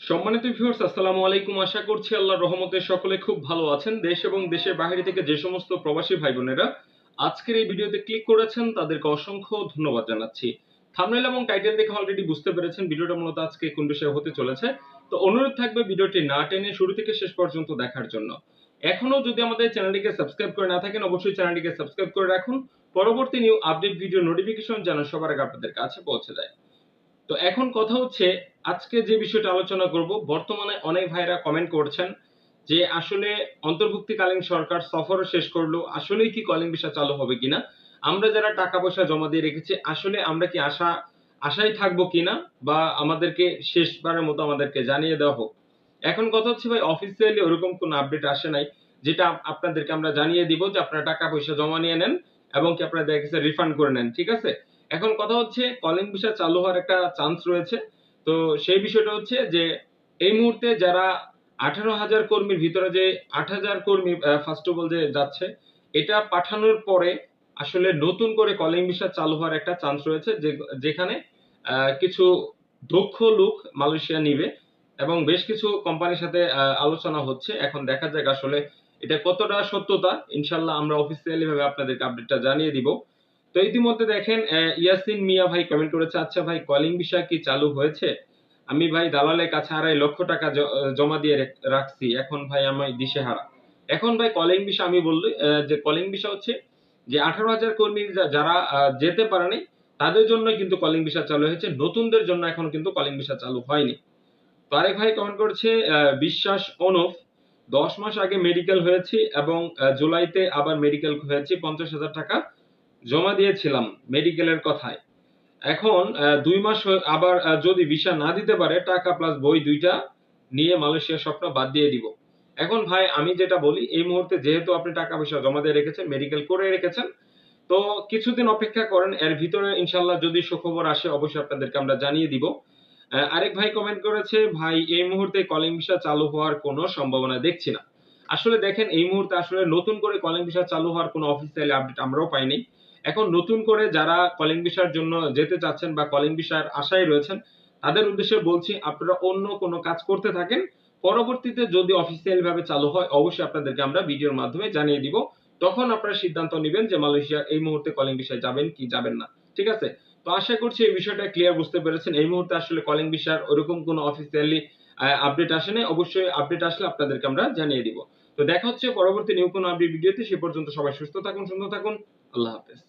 সম্মানিত ভিউয়ার্স, আসসালামু আলাইকুম। আশা করছি আল্লাহর রহমতে সকলে খুব ভালো আছেন। দেশ এবং দেশের বাইরে থেকে যে সমস্ত প্রবাসী ভাই বোনেরা আজকের এই ভিডিওতে ক্লিক করেছেন তাদেরকে অসংখ্য ধন্যবাদ জানাচ্ছি। থাম্বনেল এবং টাইটেল দেখে অলরেডি বুঝতে পেরেছেন ভিডিওটা মূলত আজকে কোন বিষয়ে হতে চলেছে। তো অনুরোধ থাকবে ভিডিওটি না টেনে শুরু থেকে শেষ পর্যন্ত দেখার জন্য। এখনো যদি আমাদের চ্যানেলটিকে সাবস্ক্রাইব করে না থাকেন অবশ্যই চ্যানেলটিকে সাবস্ক্রাইব করে রাখুন। পরবর্তী নিউ আপডেট ভিডিও নোটিফিকেশন যেন সবার আগে আপনাদের কাছে পৌঁছে যায়। তো এখন কথা হচ্ছে, আজকে যে বিষয়টা আলোচনা করব, বর্তমানে অনেক ভাইরা কমেন্ট করছেন যে আসলে অন্তর্ভুক্তিকালীন সরকার সফরও শেষ করলো, আসলেই কি কলিং ভিসা চালু হবে কিনা, আমরা যারা টাকা পয়সা জমা দিয়ে রেখেছি আসলে আমরা কি আশায় থাকবো কিনা, বা আমাদেরকে শেষবারের মতো আমাদেরকে জানিয়ে দেওয়া হোক। এখন কথা হচ্ছে ভাই, অফিসিয়ালি ওরকম কোনো আপডেট আসে নাই যেটা আপনাদেরকে আমরা জানিয়ে দিব যে আপনারা টাকা পয়সা জমা নিয়ে নেন এবং কি আপনারা দেখা গেছে রিফান্ড করে নেন, ঠিক আছে। এখন কথা হচ্ছে কলিং ভিসা চালু হওয়ার একটা চান্স রয়েছে। তো সেই বিষয়টা হচ্ছে যে এই মুহূর্তে যারা 18,000 কর্মীর ভিতরে যে 8,000 কর্মী ফার্স্ট অফ অল যে যাচ্ছে, এটা পাঠানোর পরে আসলে নতুন করে কলিং ভিসা চালু হওয়ার একটা চান্স রয়েছে, যেখানে কিছু দক্ষ লোক মালয়েশিয়া নিবে এবং বেশ কিছু কোম্পানির সাথে আলোচনা হচ্ছে। এখন দেখা যাক আসলে এটা কতটা সত্যতা। ইনশাল্লাহ আমরা অফিসিয়ালি ভাবে আপনাদেরকে আপডেটটা জানিয়ে দিব। তো ইতিমধ্যে দেখেন ইয়াসিন মিয়া ভাই কমেন্ট করেছে, আচ্ছা ভাই কলিং বিষয় কি চালু হয়েছে? আমি ভাই দালালের কাছে 2.5 লক্ষ টাকা জমা দিয়ে রাখছি, এখন ভাই আমি দিশেহারা। এখন ভাই কলিং বিষয় আমি বললি যে কলিং বিষয় হচ্ছে যে 18,000 কর্মী যারা যেতে পারেনি তাদের জন্য কিন্তু কলিং বিষয় চালু হয়েছে, নতুনদের জন্য এখন কিন্তু কলিং বিষয় চালু হয়নি। তো আরেক ভাই কমেন্ট করেছে, বিশ্বাস অনুপ, 10 মাস আগে মেডিকেল হয়েছি এবং জুলাইতে আবার মেডিকেল হয়েছি, 50,000 টাকা জমা দিয়েছিলাম মেডিকেলের কথায়। এখন 2 মাস আবার যদি ভিসা না দিতে পারে টাকা প্লাস বই দুইটা নিয়ে মালয়েশিয়ার স্বপ্ন বাদ দিয়ে দিব। এখন ভাই আমি যেটা বলি, এই মুহূর্তে যেহেতু আপনি টাকা পয়সা জমা দিয়ে রেখেছেন, মেডিকেল করে রেখেছেন, তো কিছুদিন অপেক্ষা করেন। এর ভিতরে ইনশাল্লাহ যদি সুখবর আসে অবশ্যই আপনাদেরকে আমরা জানিয়ে দিব। আরেক ভাই কমেন্ট করেছে, ভাই এই মুহূর্তে কলিং ভিসা চালু হওয়ার কোনো সম্ভাবনা দেখছি না। আসলে দেখেন এই মুহূর্তে আসলে নতুন করে কলিং ভিসা চালু হওয়ার কোনো অফিসিয়ালি আপডেট আমরাও পাইনি। এখন নতুন করে যারা কলিং ভিসার জন্য যেতে চাচ্ছেন বা কলিং ভিসার আশায় রয়েছেন তাদের উদ্দেশ্যে বলছি, আপনারা অন্য কোনো কাজ করতে থাকেন। পরবর্তীতে যদি অফিসিয়ালি ভাবে চালু হয় অবশ্যই আপনাদেরকে আমরা ভিডিওর মাধ্যমে জানিয়ে দিব। তখন আপনারা সিদ্ধান্ত নেবেন যে মালয়েশিয়া এই মুহূর্তে কলিং ভিসায় যাবেন কি যাবেন না, ঠিক আছে। তো আশা করছি এই বিষয়টা ক্লিয়ার বুঝতে পেরেছেন। এই মুহূর্তে আসলে কলিং ভিসার ওরকম কোনো অফিসিয়ালি আপডেট আসে নাই। অবশ্যই আপডেট আসলে আপনাদেরকে আমরা জানিয়ে দিব। তো দেখা হচ্ছে পরবর্তী নিউ কোনো আপডেট ভিডিওতে। সে পর্যন্ত সবাই সুস্থ থাকুন, সুন্দর থাকুন। আল্লাহ হাফেজ।